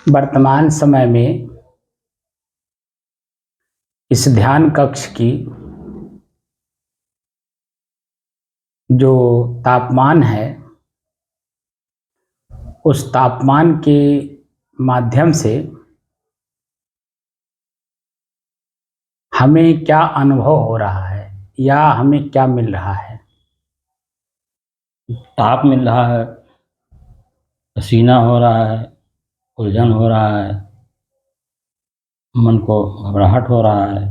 वर्तमान समय में इस ध्यान कक्ष की जो तापमान है, उस तापमान के माध्यम से हमें क्या अनुभव हो रहा है या हमें क्या मिल रहा है? ताप मिल रहा है, पसीना हो रहा है, उलझन हो रहा है, मन को घबराहट हो रहा है,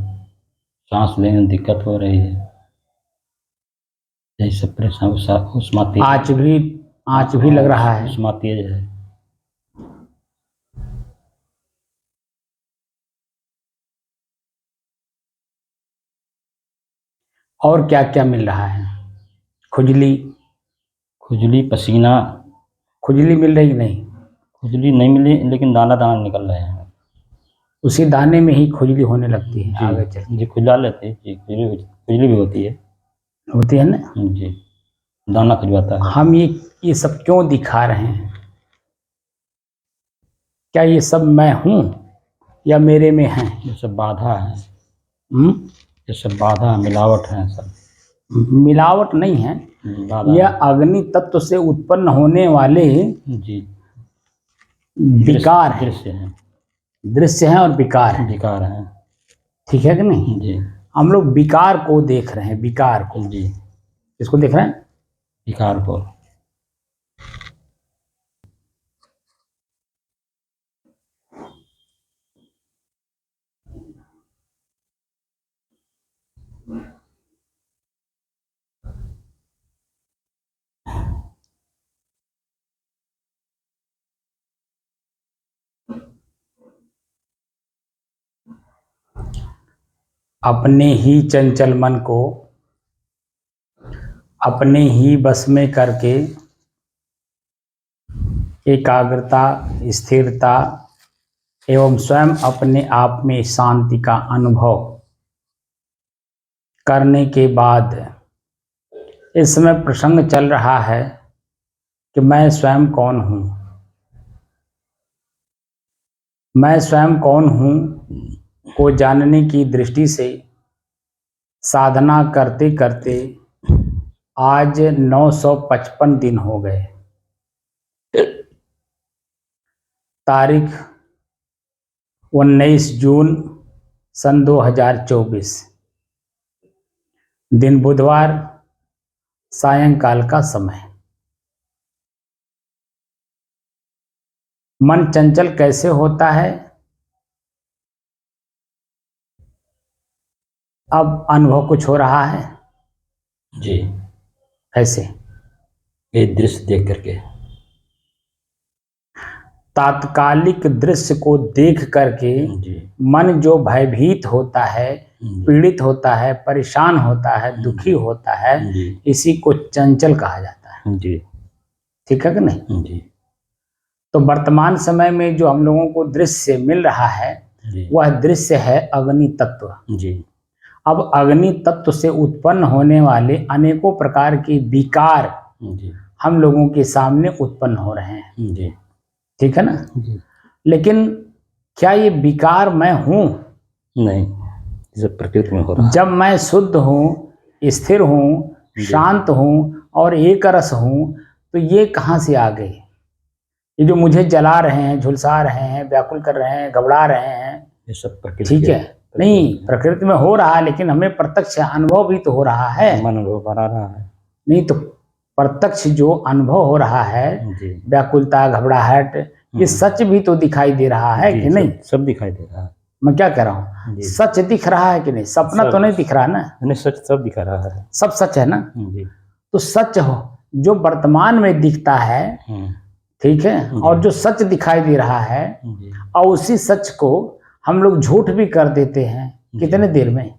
सांस लेने में दिक्कत हो रही है, यही सब परेशान। उष्मा तेज, आँच भी लग रहा है। उष्मा तेज है। और क्या क्या मिल रहा है? खुजली पसीना। खुजली मिल रही नहीं? खुजली नहीं मिली, लेकिन दाना दाना निकल रहे हैं। उसी दाने में ही खुजली होने लगती है आगे चल जी, खुजला लेते हैं जी, खुजली भी होती है ना जी, दाना खुजवाता है। हम ये सब क्यों दिखा रहे हैं? क्या ये सब मैं हूँ या मेरे में है? ये सब बाधा है। ये सब बाधा, मिलावट है सब। मिलावट नहीं है, यह अग्नि तत्व से उत्पन्न होने वाले जी विकार है, दृश्य है और विकार है। ठीक है कि नहीं जी? हम लोग विकार को देख रहे हैं, विकार को जी। इसको देख रहे हैं, विकार को। अपने ही चंचल मन को अपने ही बस में करके एकाग्रता, स्थिरता एवं स्वयं अपने आप में शांति का अनुभव करने के बाद इस समय प्रसंग चल रहा है कि मैं स्वयं कौन हूँ। मैं स्वयं कौन हूँ को जानने की दृष्टि से साधना करते करते आज 955 दिन हो गए। तारीख 19 जून सन 2024, दिन बुधवार, सायंकाल का समय। मन चंचल कैसे होता है? अब अनुभव कुछ हो रहा है जी। कैसे? ये दृश्य देख करके, तात्कालिक दृश्य को देख करके मन जो भयभीत होता है, पीड़ित होता है, परेशान होता है, दुखी होता है, इसी को चंचल कहा जाता है। जी। ठीक है कि नहीं? जी। तो वर्तमान समय में जो हम लोगों को दृश्य मिल रहा है, वह दृश्य है अग्नि तत्व। जी। अब अग्नि तत्व से उत्पन्न होने वाले अनेकों प्रकार के विकार हम लोगों के सामने उत्पन्न हो रहे हैं। जी। ठीक है ना? जी। लेकिन क्या ये विकार मैं हूं? नहीं, जब प्रकृति में हो रहा है। जब मैं शुद्ध हूं, स्थिर हूं, शांत हूं और एक रस हूं, तो ये कहां से आ गए? ये जो मुझे जला रहे हैं, झुलसा रहे हैं, व्याकुल कर रहे हैं, घबरा रहे हैं, ये सब प्रकृति। ठीक है, नहीं प्रकृति में हो रहा है, लेकिन हमें प्रत्यक्ष अनुभव भी तो हो रहा है। मन अनुभव करा रहा है। नहीं तो प्रत्यक्ष जो अनुभव हो रहा है, व्याकुलता, घबराहट, ये सच भी तो दिखाई दे रहा है कि नहीं? सब दिखाई दे रहा है। मैं क्या कह रहा हूँ, सच दिख रहा है कि नहीं? सपना तो नहीं दिख रहा ना? नहीं, सच सब दिखा रहा है, सब सच है ना? जी। तो सच हो जो वर्तमान में दिखता है, ठीक है, और जो सच दिखाई दे रहा है, और उसी सच को हम लोग झूठ भी कर देते हैं। कितने देर में?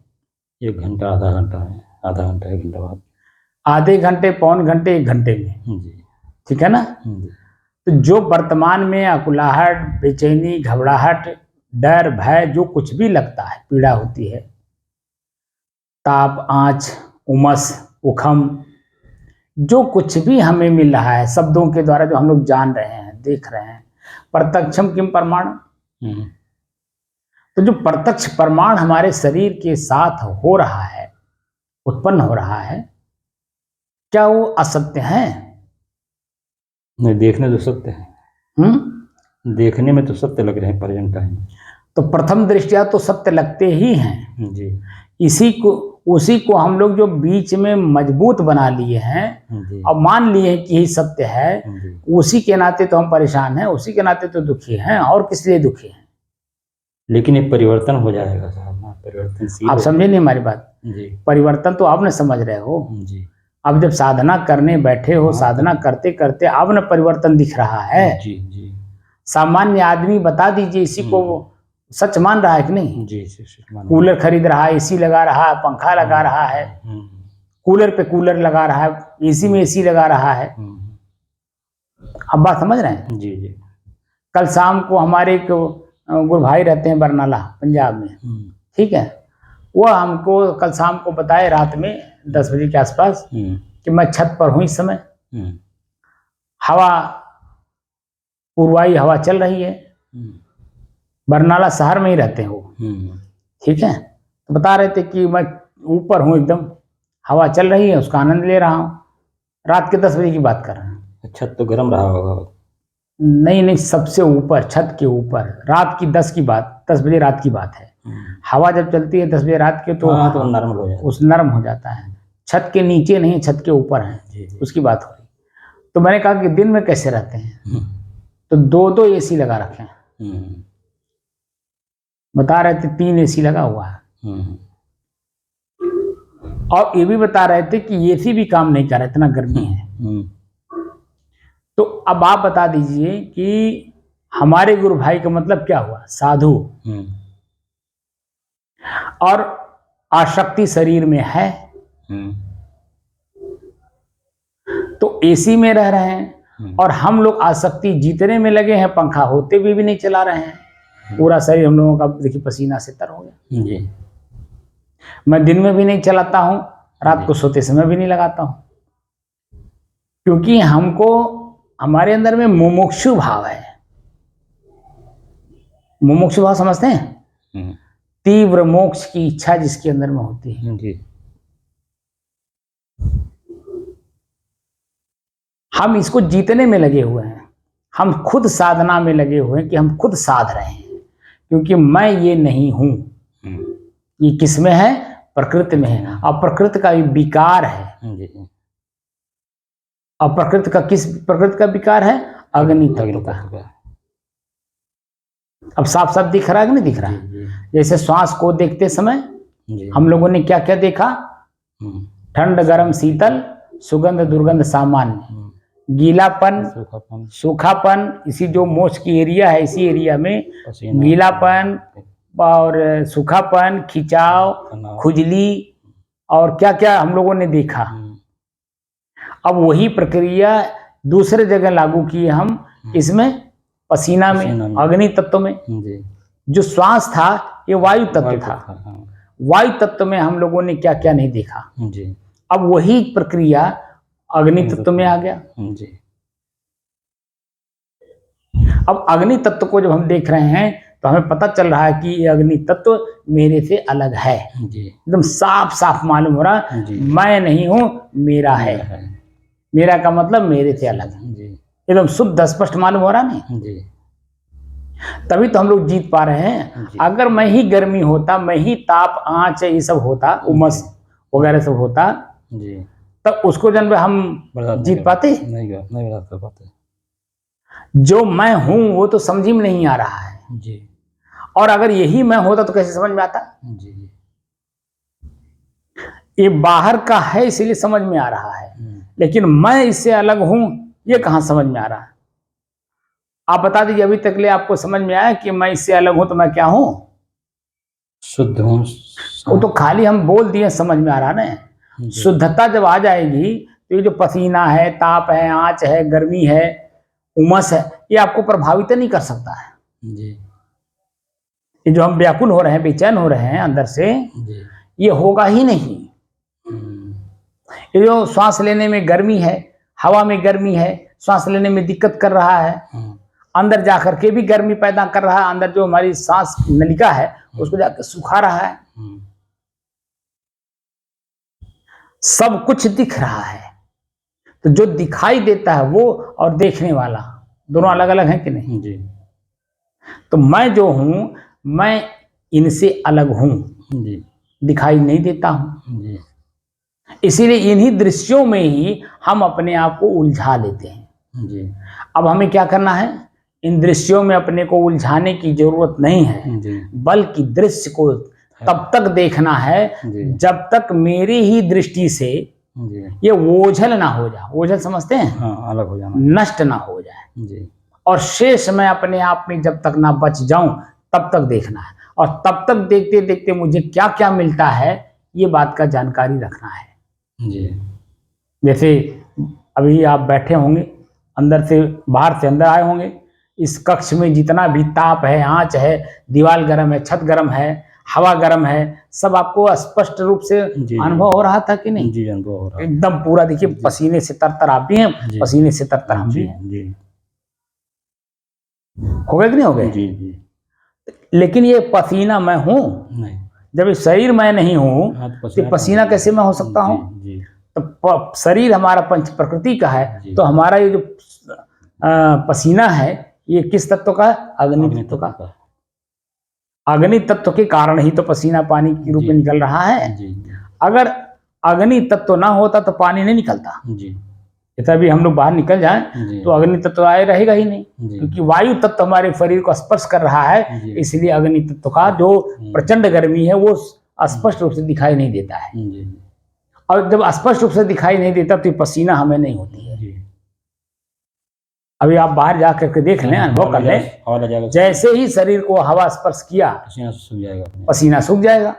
1 घंटा, आधा घंटा है, आधा घंटा 1 घंटा बाद, आधे घंटे, पौन घंटे, 1 घंटे में। ठीक है ना? तो जो वर्तमान में अकुलाहट, बेचैनी, घबराहट, डर, भय, जो कुछ भी लगता है, पीड़ा होती है, ताप, आँच, उमस, उखम, जो कुछ भी हमें मिल रहा है शब्दों के द्वारा, जो हम लोग जान रहे हैं, देख रहे हैं, प्रत्यक्षम किम प्रमाण, तो जो प्रत्यक्ष प्रमाण हमारे शरीर के साथ हो रहा है, उत्पन्न हो रहा है, क्या वो असत्य है? नहीं, देखने तो सत्य है। देखने में तो सत्य लग रहे हैं प्रेजेंट टाइम। तो प्रथम दृष्टिया तो सत्य लगते ही हैं जी। उसी को हम लोग जो बीच में मजबूत बना लिए हैं और मान लिए हैं कि यही सत्य है, उसी के नाते तो हम परेशान हैं, उसी के नाते तो दुखी हैं। और किस लिए दुखी हैं? लेकिन एक परिवर्तन हो जाएगा साहब ना, परिवर्तनशील। आप समझे नहीं हमारी बात जी। परिवर्तन तो आप न समझ रहे हो जी। अब जब साधना करने बैठे हो, साधना करते करते अब न परिवर्तन दिख रहा है। जी जी। सामान्य आदमी बता दीजिए, इसी को सच मान रहा है कि नहीं? जी। कूलर खरीद रहा है, एसी लगा रहा है, पंखा लगा रहा है, कूलर पे कूलर लगा रहा है, एसी में एसी लगा रहा है। अब बात समझ रहे हैं? जी जी। कल शाम को हमारे एक गुरु भाई रहते हैं बरनाला पंजाब में, ठीक है, वह हमको कल शाम को बताए रात में 10 बजे के आसपास कि मैं छत पर हूँ इस समय, हवा पूर्वाई हवा चल रही है, बरनाला शहर में ही रहते हैं वो, ठीक है। तो बता रहे थे कि मैं ऊपर हूँ, एकदम हवा चल रही है, उसका आनंद ले रहा हूँ। रात के 10 बजे की बात कर रहे हैं। छत तो गर्म रहा होगा? नहीं, सबसे ऊपर, छत के ऊपर, रात की 10 बजे रात की बात है। हवा जब चलती है 10 बजे रात के तो नरम हो जाता है। छत के नीचे नहीं, छत के ऊपर है, उसकी बात हो रही। तो मैंने कहा कि दिन में कैसे रहते हैं? तो 2 एसी लगा रखे हैं। बता रहे थे 3 एसी लगा हुआ है। और ये भी बता रहे थे कि एसी भी काम नहीं कर रहा, इतना गर्मी है। तो अब आप बता दीजिए कि हमारे गुरु भाई का मतलब क्या हुआ? साधु, और आसक्ति शरीर में है, तो एसी में रह रहे हैं, और हम लोग आसक्ति जीतने में लगे हैं, पंखा होते भी नहीं चला रहे हैं। पूरा शरीर हम लोगों का देखिए पसीना से तर हो गया जी। मैं दिन में भी नहीं चलाता हूं, रात को सोते समय भी नहीं लगाता हूं, क्योंकि हमको हमारे अंदर में मुमुक्षु भाव है। मुमुक्षु भाव समझते हैं? तीव्र मोक्ष की इच्छा जिसके अंदर में होती है जी। हम इसको जीतने में लगे हुए हैं, हम खुद साधना में लगे हुए हैं कि हम खुद साध रहे हैं, क्योंकि मैं ये नहीं हूं। ये किस में है? प्रकृति में है, और प्रकृति का विकार है। और प्रकृति का विकार है? अग्नि तत्व का। अब साफ साफ दिख रहा है कि नहीं दिख रहा है? जैसे श्वास को देखते समय हम लोगों ने क्या क्या देखा? ठंड, गरम, शीतल, सुगंध, दुर्गंध, सामान्य, गीलापन, सूखापन। इसी जो मोक्ष की एरिया है, इसी एरिया में गीलापन और सूखापन, खिंचाव, खुजली और क्या क्या हम लोगों ने देखा। अब वही प्रक्रिया दूसरे जगह लागू की हम, इसमें पसीना में, अग्नि तत्व में। जो श्वास था ये वायु तत्व था, वायु तत्व में हम लोगों ने क्या क्या नहीं देखा। अब वही प्रक्रिया अग्नि तत्व में आ गया। अब अग्नि तत्व को जब हम देख रहे हैं तो हमें पता चल रहा है कि ये अग्नि तत्व मेरे से अलग है, एकदम साफ साफ मालूम हो रहा, मैं नहीं हूं, मेरा है। मेरा का मतलब मेरे से अलग है, एकदम शुद्ध स्पष्ट मालूम हो रहा नहीं। तभी तो हम लोग जीत पा रहे हैं। अगर मैं ही गर्मी होता, मैं ही ताप, आंच, ये सब होता, उमस वगैरह सब होता, तब उसको जन्म हम जीत पाते? नहीं बता पाते। जो मैं हूं वो तो समझ में नहीं आ रहा है जी। और अगर यही मैं होता तो कैसे समझ में आता जी। ये बाहर का है इसीलिए समझ में आ रहा है, लेकिन मैं इससे अलग हूं ये कहां समझ में आ रहा है? आप बता दीजिए, अभी तक ले आपको समझ में आया कि मैं इससे अलग हूं तो मैं क्या हूं? शुद्ध हूं। वो तो खाली हम बोल दिए, समझ में आ रहा ना। शुद्धता जब आ जाएगी तो ये जो पसीना है, ताप है, आंच है, गर्मी है, उमस है, ये आपको प्रभावित नहीं कर सकता है जी। ये जो हम व्याकुल हो रहे हैं, बेचैन हो रहे हैं अंदर से, ये होगा ही नहीं। ये जो श्वास लेने में गर्मी है, हवा में गर्मी है, श्वास लेने में दिक्कत कर रहा है, अंदर जाकर के भी गर्मी पैदा कर रहा है, अंदर जो हमारी सांस नलिका है उसको जाकर सुखा रहा है। सब कुछ दिख रहा है। तो जो दिखाई देता है वो और देखने वाला दोनों अलग अलग हैं कि नहीं जी। तो मैं जो हूं मैं इनसे अलग हूं, जी। दिखाई नहीं देता हूं। जी। इसीलिए इन्हीं दृश्यों में ही हम अपने आप को उलझा लेते हैं। जी। अब हमें क्या करना है, इन दृश्यों में अपने को उलझाने की जरूरत नहीं है, बल्कि दृश्य को तब तक देखना है जब तक मेरी ही दृष्टि से ये ओझल ना हो जाए। ओझल समझते हैं? हाँ, अलग हो जाना, नष्ट ना हो जाए जी। और शेष मैं अपने आप में जब तक ना बच जाऊं तब तक देखना है, और तब तक देखते देखते मुझे क्या क्या मिलता है ये बात का जानकारी रखना है जी। जैसे अभी आप बैठे होंगे, अंदर से बाहर से अंदर आए होंगे, इस कक्ष में जितना भी ताप है, आंच है, दीवार गर्म है, छत गर्म है, हवा गर्म है, सब आपको स्पष्ट रूप से अनुभव हो रहा था कि नहीं? जी, अनुभव हो रहा है एकदम पूरा। देखिए पसीने से तरतर आप भी हैं, पसीने से तरतर हम भी हैं। जी। हो गए कि नहीं हो गए? जी जी। लेकिन ये पसीना मैं हूँ नहीं, जब ये शरीर मैं नहीं हूँ तो पसीना कैसे मैं हो सकता हूँ? तो शरीर हमारा पंच प्रकृति का है, तो हमारा ये जो पसीना है ये किस तत्व का है? अग्नि तत्व का। अग्नि तत्व के कारण ही तो पसीना पानी के रूप में निकल रहा है। अगर अग्नि तत्व ना होता तो पानी नहीं निकलता। तभी हम लोग बाहर निकल जाएं तो अग्नि तत्व आए रहेगा ही नहीं, क्योंकि वायु तत्व हमारे शरीर को स्पर्श कर रहा है, इसलिए अग्नि तत्व का जो प्रचंड गर्मी है वो स्पष्ट रूप से दिखाई नहीं देता है। और जब स्पष्ट रूप से दिखाई नहीं देता तो पसीना हमें नहीं होती है। अभी आप बाहर जा करके देख लें, अनुभव कर लें, जैसे ही शरीर को हवा स्पर्श किया पसीना सूख जाएगा।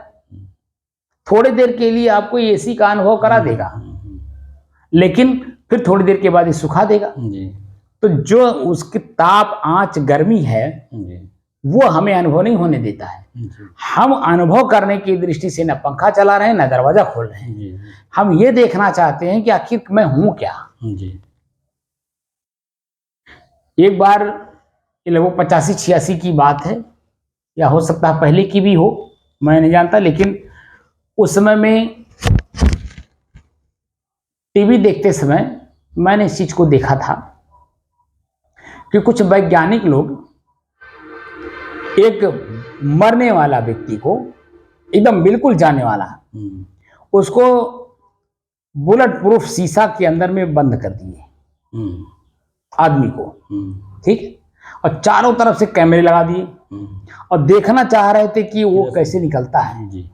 थोड़ी देर के लिए आपको एसी का अनुभव करा देगा, लेकिन फिर थोड़ी देर के बाद ये सुखा देगा। तो जो उसकी ताप आंच गर्मी है वो हमें अनुभव नहीं होने देता है। हम अनुभव करने की दृष्टि से न पंखा चला रहे हैं न दरवाजा खोल रहे हैं। हम ये देखना चाहते हैं कि आखिर मैं हूं क्या। एक बार ये लगभग 85-86 की बात है, या हो सकता है पहले की भी हो, मैं नहीं जानता, लेकिन उस समय में टीवी देखते समय मैंने इस चीज को देखा था कि कुछ वैज्ञानिक लोग एक मरने वाला व्यक्ति को, एकदम बिल्कुल जाने वाला, उसको बुलेट प्रूफ शीशा के अंदर में बंद कर दिए आदमी को, ठीक, और चारों तरफ से कैमरे लगा दिए और देखना चाह रहे थे कि वो कैसे निकलता है।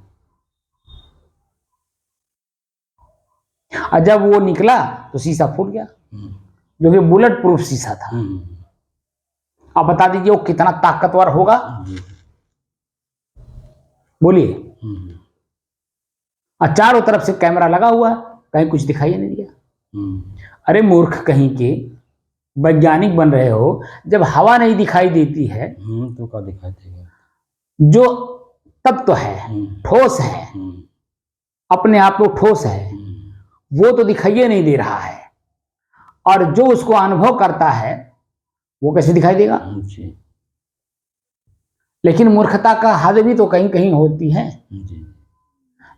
और जब वो निकला तो शीशा फूट गया, जो कि बुलेट प्रूफ शीशा था। आप बता दीजिए वो कितना ताकतवर होगा, बोलिए। और चारों तरफ से कैमरा लगा हुआ, कहीं कुछ दिखाई नहीं दिया। अरे मूर्ख कहीं के, वैज्ञानिक बन रहे हो, जब हवा नहीं दिखाई देती है तो क्या दिखाई देगा? जो तत्व है, ठोस है, अपने आप में ठोस है, वो तो दिखाई नहीं दे रहा है, और जो उसको अनुभव करता है वो कैसे दिखाई देगा? लेकिन मूर्खता का हद भी तो कहीं कहीं होती है।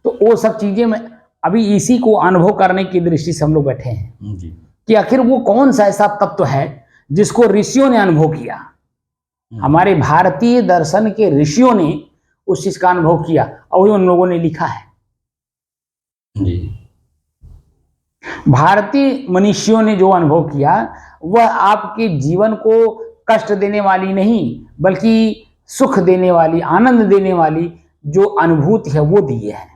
तो वो सब चीजें में अभी इसी को अनुभव करने की दृष्टि से हम लोग बैठे हैं कि आखिर वो कौन सा ऐसा तत्व है जिसको ऋषियों ने अनुभव किया। हमारे भारतीय दर्शन के ऋषियों ने उस चीज का अनुभव किया और उन लोगों ने लिखा है। भारतीय मनुष्यों ने जो अनुभव किया वह आपके जीवन को कष्ट देने वाली नहीं, बल्कि सुख देने वाली, आनंद देने वाली जो अनुभूति है वो दिए है।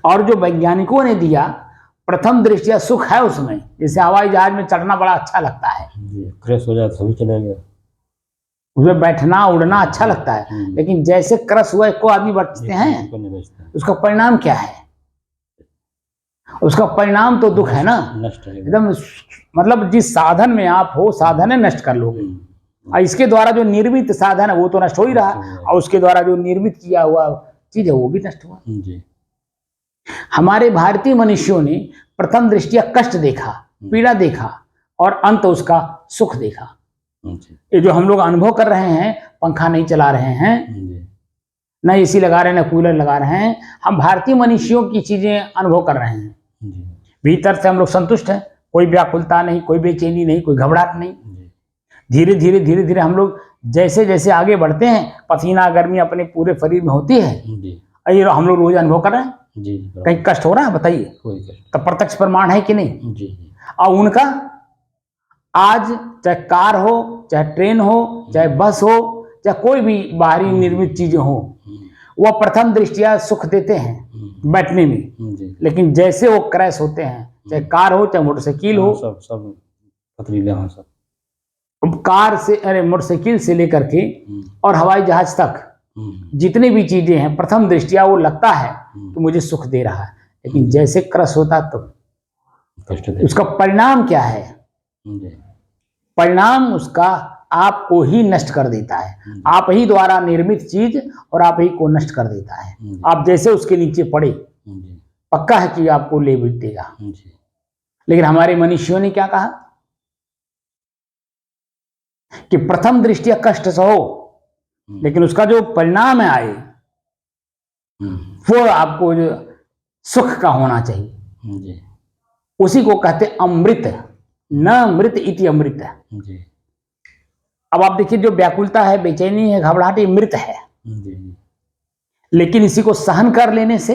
और जो वैज्ञानिकों ने दिया, प्रथम दृष्टिया सुख है उसमें, जैसे हवाई जहाज में चढ़ना बड़ा अच्छा लगता है, क्रैश हो जाए सभी चले गए, उसमें बैठना उड़ना अच्छा लगता है, लेकिन जैसे क्रश हुआ को आदमी बचते हैं, उसका परिणाम क्या है? उसका परिणाम तो दुख है ना, एकदम। मतलब जिस साधन में आप हो, साधन है नष्ट कर लोगे, और इसके द्वारा जो निर्मित साधन है वो तो नष्ट हो ही रहा, और उसके द्वारा जो निर्मित किया हुआ चीज है वो भी नष्ट हुआ। हमारे भारतीय मनुष्यों ने प्रथम दृष्टिया कष्ट देखा, पीड़ा देखा और अंत उसका सुख देखा। ये जो हम लोग अनुभव कर रहे हैं, पंखा नहीं चला रहे हैं, न एसी लगा रहे हैं, न कूलर लगा रहे हैं, हम भारतीय मनुष्यों की चीजें अनुभव कर रहे हैं। भीतर से हम लोग संतुष्ट हैं, कोई व्याकुलता नहीं, कोई बेचैनी नहीं, कोई घबराहट नहीं। धीरे धीरे धीरे धीरे हम लोग जैसे जैसे आगे बढ़ते हैं, पसीना गर्मी अपने पूरे शरीर में होती है, ये हम लोग रोज अनुभव कर रहे हैं। कहीं कष्ट हो रहा है बताइए? तो प्रत्यक्ष प्रमाण है कि नहीं? और उनका आज चाहे कार हो, चाहे ट्रेन हो, चाहे बस हो, चाहे कोई भी बाहरी निर्मित चीजें हो, वह प्रथम दृष्टिया सुख देते हैं बैठने में, लेकिन जैसे वो क्रैश होते हैं, चाहे कार हो चाहे मोटरसाइकिल हो, सब पथरीले हैं सब। कार से अरे मोटरसाइकिल से लेकर के और हवाई जहाज तक जितनी भी चीजें हैं, प्रथम दृष्टिया वो लगता है कि मुझे सुख दे रहा है, लेकिन जैसे क्रश होता तो उसका परिणाम क्या है? परिणाम उसका आपको ही नष्ट कर देता है। आप ही द्वारा निर्मित चीज और आप ही को नष्ट कर देता है। आप जैसे उसके नीचे पड़े, पक्का है कि आपको ले देगा। लेकिन हमारे मनुष्यों ने क्या कहा कि प्रथम दृष्टिया कष्ट सहो, लेकिन उसका जो परिणाम है आए वो आपको जो सुख का होना चाहिए। उसी को कहते अमृत, न मृत इति अमृत। अब आप देखिए, जो व्याकुलता है, बेचैनी है, घबराहट, ये मृत है, लेकिन इसी को सहन कर लेने से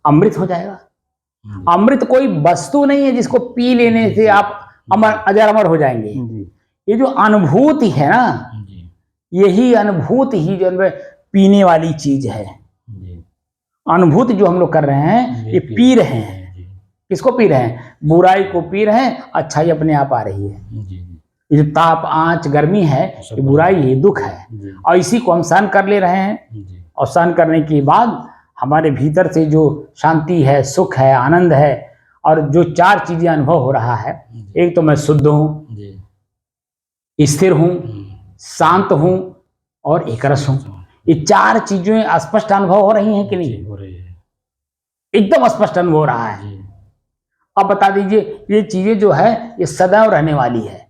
अमृत हो जाएगा। अमृत कोई वस्तु नहीं है जिसको पी लेने से आप अमर अजर अमर हो जाएंगे। ये जो अनुभूति है ना, यही अनुभूति ही जो पीने वाली चीज है। अनुभूति जो हम लोग कर रहे हैं, ये पी रहे हैं। किसको पी रहे हैं? बुराई को पी रहे हैं, अच्छाई अपने आप आ रही है। ये जो ताप आंच गर्मी है, ये बुराई है, दुख है, और इसी को हम सहन कर ले रहे हैं। और सहन करने के बाद हमारे भीतर से जो शांति है, सुख है, आनंद है, और जो चार चीजें अनुभव हो रहा है, एक तो मैं शुद्ध हूँ, स्थिर हूँ, शांत हूँ और एकरस हूँ। ये चार चीजें स्पष्ट अनुभव हो रही हैं कि नहीं? हो रही है, एकदम स्पष्ट अनुभव हो रहा है। अब बता दीजिए, ये चीजें जो है ये सदैव रहने वाली है।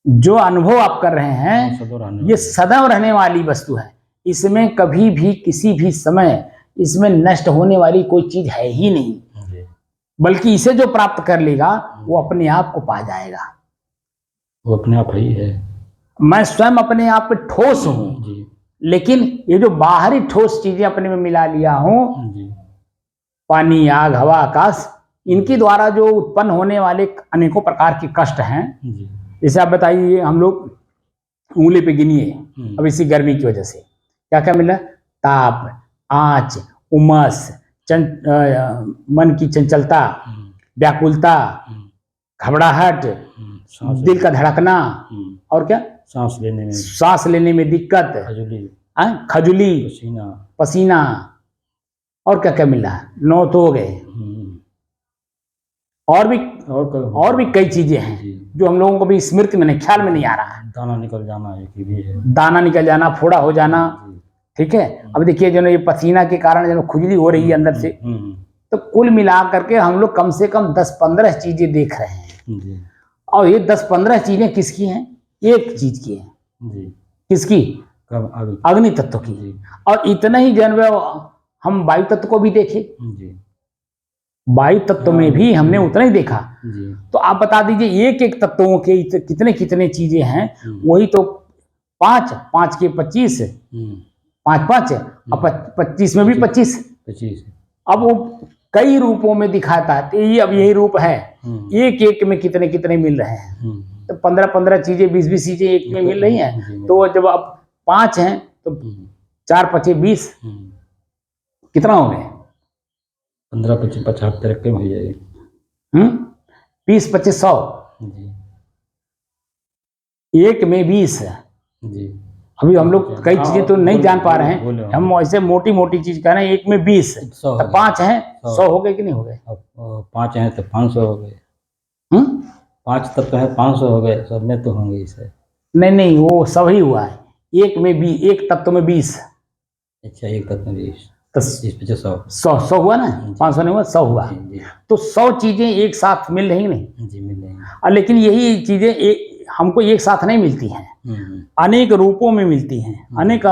जो अनुभव आप कर रहे हैं, ये सदैव रहने वाली वस्तु है। इसमें कभी भी किसी भी समय इसमें नष्ट होने वाली कोई चीज है ही नहीं, बल्कि इसे जो प्राप्त कर लेगा वो अपने आप को पा जाएगा। वो अपने आप ही है। मैं स्वयं अपने आप पे ठोस हूँ, लेकिन ये जो बाहरी ठोस चीजें अपने में मिला लिया हूँ, पानी, आग, हवा, आकाश, इनके द्वारा जो उत्पन्न होने वाले अनेकों प्रकार के कष्ट हैं। जैसे आप बताइए, हम लोग उंगली पे गिनिए, अब इसी गर्मी की वजह से क्या क्या मिला? ताप, आंच, उमस, मन की चंचलता, व्याकुलता, घबराहट, दिल का धड़कना, और क्या सांस लेने में दिक्कत, खजुली, पसीना, और क्या क्या मिला? 9 तो हो गए। और भी कई चीजें हैं जो हम लोगों को भी स्मृति में नहीं, ख्याल में नहीं आ रहा है। दाना निकल जाना भी है, दाना निकल जाना, फोड़ा हो जाना, ठीक है। अब देखिए, जो ये पसीना के कारण जो खुजली हो रही है अंदर से, तो कुल मिला करके हम लोग कम से कम 10-15 चीजें देख रहे हैं। और ये 10-15 चीजें किसकी हैं? एक चीज की है। किसकी? अग्नि तत्व की। और इतना ही जन्म हम वायु तत्व को भी देखे, वायु तत्व में भी हमने उतना ही देखा। तो आप बता दीजिए, एक एक तत्वों के कितने कितने चीजें हैं? वही तो 5 के 25, 5 अब 25 में भी 25। अब वो कई रूपों में दिखाता है, तो ये अब यही रूप है। एक एक में कितने कितने मिल रहे हैं, तो 15-15 चीजें, 20-20 चीजें एक में मिल रही हैं। तो जब अब 5 हैं तो 4-5 20, कितना हो गए? 15-25 75 के हो जाएगी। 20-25 100, एक में 20 जी। अभी हम लोग कई चीजें तो नहीं जान पा रहे हैं, हम ऐसे मोटी मोटी चीज कह रहे हैं। एक में 20, तो 5 हैं, 100 हो गए कि नहीं हो गए? 5 हैं तो 500 हो गए। 5 तत्व है, 500 हो गए, सब में तो होंगे इसे। नहीं, वो सब ही हुआ है। एक में भी, एक तत्व में 20। अच्छा, एक तत्व में 20, तो इस पे 100 100 हुआ ना, 500 नहीं हुआ, 100 हुआ। जी तो 100 चीजें एक साथ मिल रही नहीं, जी मिल रही हैं। और लेकिन यही चीजें हमको एक साथ नहीं मिलती हैं, अनेक रूपों में मिलती हैं, अनेक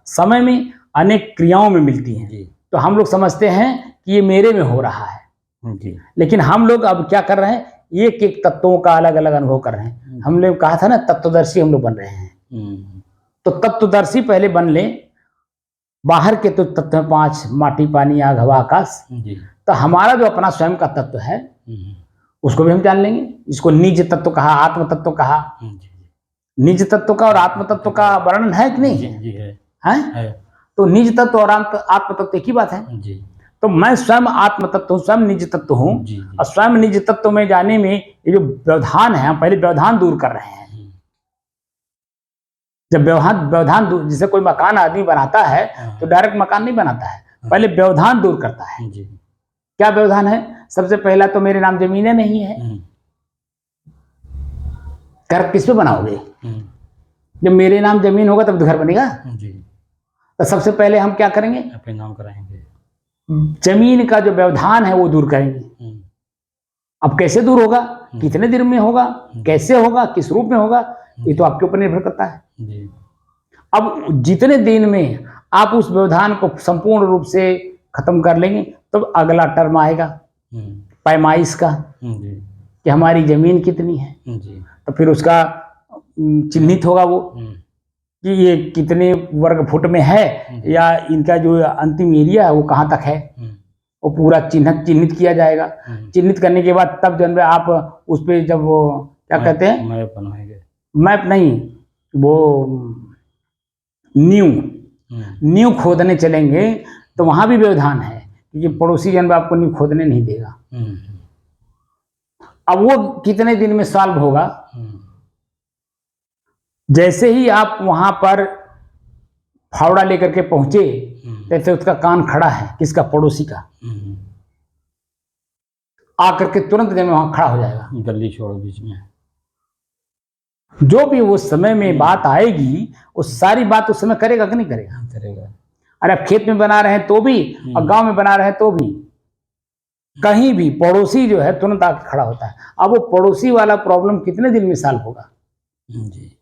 समय में, अनेक क्रियाओं में मिलती हैं। जी तो हम लोग समझते हैं कि ये मेरे में हो रहा है, जी लेकिन हम लोग अब क्या कर रहे हैं, एक एक तत्वों का अलग अलग अनुभव कर रहे हैं। हम लोग कहा था ना, तत्वदर्शी हम लोग बन रहे हैं। तो तत्वदर्शी पहले बन ले। बाहर के तो तत्व हैं 5, माटी, पानी, आग, हवा, आकाश। जी तो हमारा जो अपना स्वयं का तत्व है उसको भी हम जान लेंगे। इसको निज तत्व कहा, आत्म तत्व कहा। निज तत्व का और आत्म तत्व का वर्णन है कि नहीं जी है? जी है? तो निज तत्व और आत्म तत्व एक ही बात है। जी तो मैं स्वयं आत्म तत्व हूँ, स्वयं निज तत्व हूँ। जी और स्वयं निज तत्व में जाने में ये जो व्यवधान है, हम पहले व्यवधान दूर कर रहे हैं। जब व्यवधान दूर, जैसे कोई मकान आदमी बनाता है तो डायरेक्ट मकान नहीं बनाता है, पहले व्यवधान दूर करता है। जी क्या व्यवधान है? सबसे पहला तो मेरे नाम जमीनें नहीं है। घर किस पे बनाओगे? जब मेरे नाम जमीन होगा तब तो घर बनेगा। जी तो सबसे पहले हम क्या करेंगे? अपने नाम कराएंगे। जमीन का जो व्यवधान है वो दूर करेंगे। अब कैसे दूर होगा, कितने दिन में होगा, कैसे होगा, किस रूप में होगा, ये तो आपके ऊपर निर्भर करता है। जी अब जितने दिन में आप उस व्यवधान को संपूर्ण रूप से खत्म कर लेंगे तो अगला टर्म आएगा पैमाइश का, कि हमारी जमीन कितनी है। जी तो फिर उसका चिन्हित होगा वो कि ये कितने वर्ग फुट में है, या इनका जो अंतिम एरिया है वो कहाँ तक है, वो पूरा चिन्हित किया जाएगा। चिन्हित करने के बाद तब जो आप उस पर जब वो क्या कहते हैं, मैप बनाएंगे। मैप नहीं, वो नींव खोदने चलेंगे तो वहां भी व्यवधान है, क्योंकि पड़ोसी जन आपको नींव खोदने नहीं देगा। अब वो कितने दिन में सॉल्व होगा? जैसे ही आप वहां पर फावड़ा लेकर के पहुंचे, जैसे उसका कान खड़ा है, किसका? पड़ोसी का। आकर के तुरंत जब वहां खड़ा हो जाएगा, गली छोड़ो बीच में। जो भी उस समय में बात आएगी वो सारी बात उस समय करेगा कि नहीं करेगा? करेगा। अरे आप खेत में बना रहे हैं तो भी, और गांव में बना रहे हैं तो भी, कहीं भी पड़ोसी जो है तुरंत आके खड़ा होता है। अब वो पड़ोसी वाला प्रॉब्लम कितने दिन में सॉल्व होगा? जी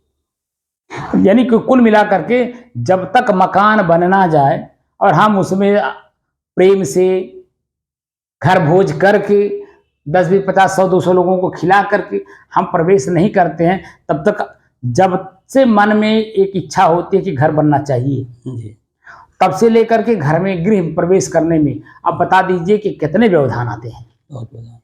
यानी कि कुल मिलाकर के जब तक मकान बनना जाए और हम उसमें प्रेम से घर भोज करके 10, 20, 50, 100, 200 लोगों को खिला करके हम प्रवेश नहीं करते हैं, तब तक जब से मन में एक इच्छा होती है कि घर बनना चाहिए, जी तब से लेकर के घर में गृह प्रवेश करने में आप बता दीजिए कि कितने व्यवधान आते हैं। बहुत बढ़िया।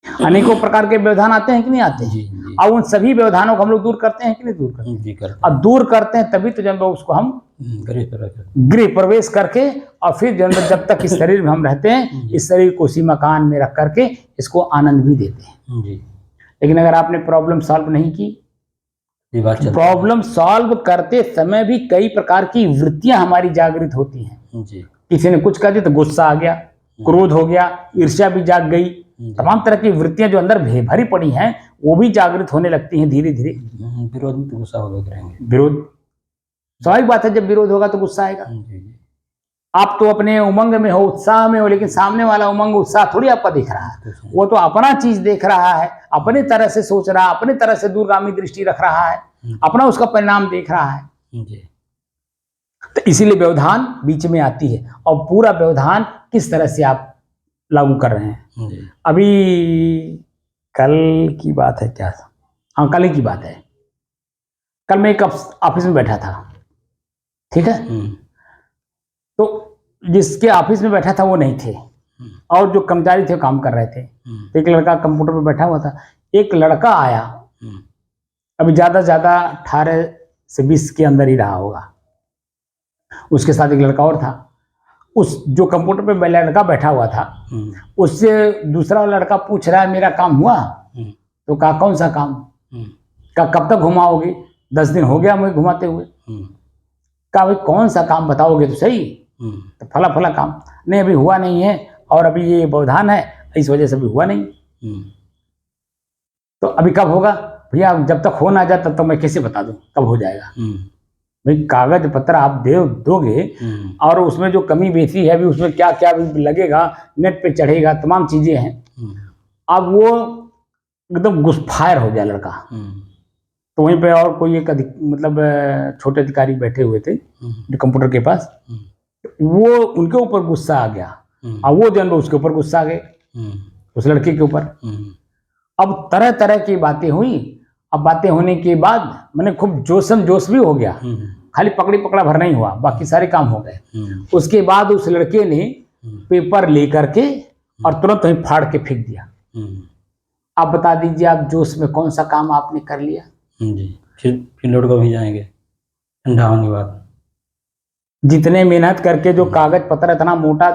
अनेकों प्रकार के व्यवधान आते हैं कि नहीं आते हैं? जी और उन सभी व्यवधानों को हम लोग दूर करते हैं कि नहीं दूर करते हैं? जी करते और दूर करते हैं तभी तो जब उसको हम गृह प्रवेश करके, और फिर जब तक इस शरीर में हम रहते हैं, इस शरीर को उसी मकान में रख करके इसको आनंद भी देते हैं। जी लेकिन अगर आपने प्रॉब्लम सॉल्व नहीं की, प्रॉब्लम सॉल्व करते समय भी कई प्रकार की वृत्तियां हमारी जागृत होती हैं। जी किसी ने कुछ कर दिया तो गुस्सा आ गया, क्रोध हो गया, ईर्ष्या भी जाग गई, तमाम तरह की वृत्तियां जो अंदर भरी पड़ी हैं वो भी जागृत होने लगती हैं धीरे धीरे। विरोध में तो गुस्सा होगा करेंगे। विरोध स्वाभाविक बात है, जब विरोध होगा तो गुस्सा आएगा। आप तो अपने उमंग में हो, उत्साह में हो, लेकिन सामने वाला उमंग उत्साह थोड़ी आपका देख रहा है, वो तो अपना चीज देख रहा है, अपने तरह से सोच रहा है, अपने तरह से दूरगामी दृष्टि रख रहा है, अपना उसका परिणाम देख रहा है। तो इसीलिए व्यवधान बीच में आती है, और पूरा व्यवधान किस तरह से आप लागू कर रहे हैं। अभी कल की बात है क्या? हाँ, कल ही की बात है। कल मैं एक ऑफिस में बैठा था, ठीक है। तो जिसके ऑफिस में बैठा था वो नहीं थे, और जो कर्मचारी थे काम कर रहे थे। तो एक लड़का कंप्यूटर पे बैठा हुआ था, एक लड़का आया, अभी ज्यादा से ज्यादा 18 से 20 के अंदर ही रहा होगा। उसके साथ एक लड़का और था। उस जो कंप्यूटर पे लड़का बैठा हुआ था, उससे दूसरा लड़का पूछ रहा है मेरा काम हुआ? तो कहा कौन सा काम? कहा कब तक घुमाओगे? 10 दिन हो गया मुझे घुमाते हुए। कहा भाई कौन सा काम बताओगे तो सही। तो फला फला काम। नहीं अभी हुआ नहीं है, और अभी ये व्यवधान है, इस वजह से अभी हुआ नहीं। तो अभी कब होगा? भैया जब तक हो ना जाए तब तक मैं कैसे बता दूं कब हो जाएगा। भाई कागज पत्र आप दोगे और उसमें जो कमी बेसी है, अभी उसमें क्या क्या भी लगेगा, नेट पे चढ़ेगा, तमाम चीजें हैं। अब वो एकदम गुस्फायर हो गया लड़का। तो वहीं पे और कोई एक मतलब छोटे अधिकारी बैठे हुए थे जो कंप्यूटर के पास, वो उनके ऊपर गुस्सा आ गया और वो जनरल उसके ऊपर गुस्सा आ गए, उस लड़के के ऊपर। अब तरह तरह की बातें हुई। अब बातें होने के बाद मैंने खूब जोशम जोश भी हो गया, खाली पकड़ी पकड़ा भर नहीं हुआ, बाकी सारे काम हो गए। उसके बाद उस लड़के ने पेपर लेकर के और तुरंत वहीं फाड़ के फेंक दिया। आप बता दीजिए, आप जोश में कौन सा काम आपने कर लिया जी। फिर लौट कर भी जाएंगे ठंडा होने के बाद। जितने मेहनत करके जो कागज पत्र इतना मोटा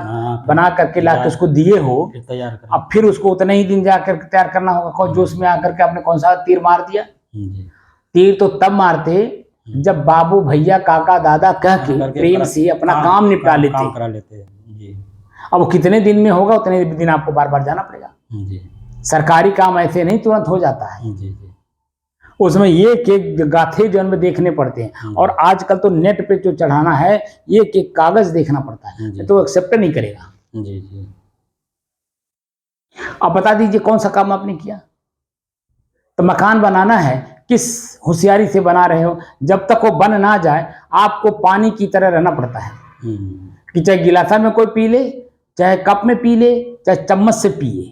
बना करके लाके उसको दिए हो, तैयार कर, अब फिर उसको उतने ही दिन जाकर तैयार करना होगा। कौन जोश में आकर के आपने कौन सा तीर मार दिया। तीर तो तब मारते जब बाबू भैया काका दादा कह के प्रेम से अपना काम निपटा लेते। अब वो कितने दिन में होगा, उतने दिन आपको बार बार जाना पड़ेगा। सरकारी काम ऐसे नहीं तुरंत हो जाता है। उसमें एक एक गाथे जन्म देखने पड़ते हैं, और आजकल तो नेट पे जो चढ़ाना है एक एक कागज देखना पड़ता है, तो एक्सेप्ट नहीं करेगा। अब बता दीजिए कौन सा काम आपने किया। तो मकान बनाना है, किस होशियारी से बना रहे हो। जब तक वो बन ना जाए आपको पानी की तरह रहना पड़ता है कि चाहे गिलासा में कोई पी ले, चाहे कप में पी ले, चाहे चम्मच से पिए,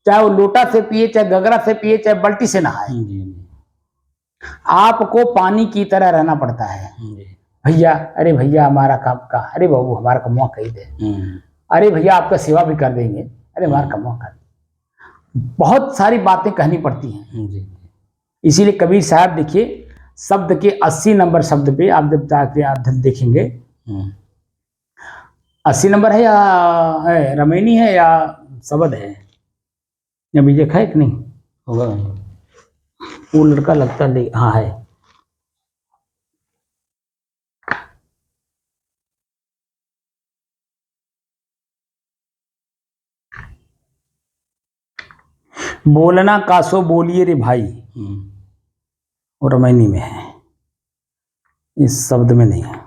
चाहे वो लोटा से पिए, चाहे गगरा से पिए, चाहे बाल्टी से नहाए, आपको पानी की तरह रहना पड़ता है। भैया, अरे भैया हमारा काम का, अरे बाबू हमारा कमुआ कही दे, अरे भैया आपका सेवा भी कर देंगे, अरे हमारा कमुआ कर। बहुत सारी बातें कहनी पड़ती हैं। इसीलिए कबीर साहब देखिए, शब्द के 80 नंबर शब्द पे आप जब जाके आप देखेंगे, 80 नंबर है या है रमैनी है या शब्द है या विजय है कि नहीं होगा। वो लड़का लगता है, हाँ है। बोलना कासो बोलिए रे भाई, और रमैनी में है, इस शब्द में नहीं है।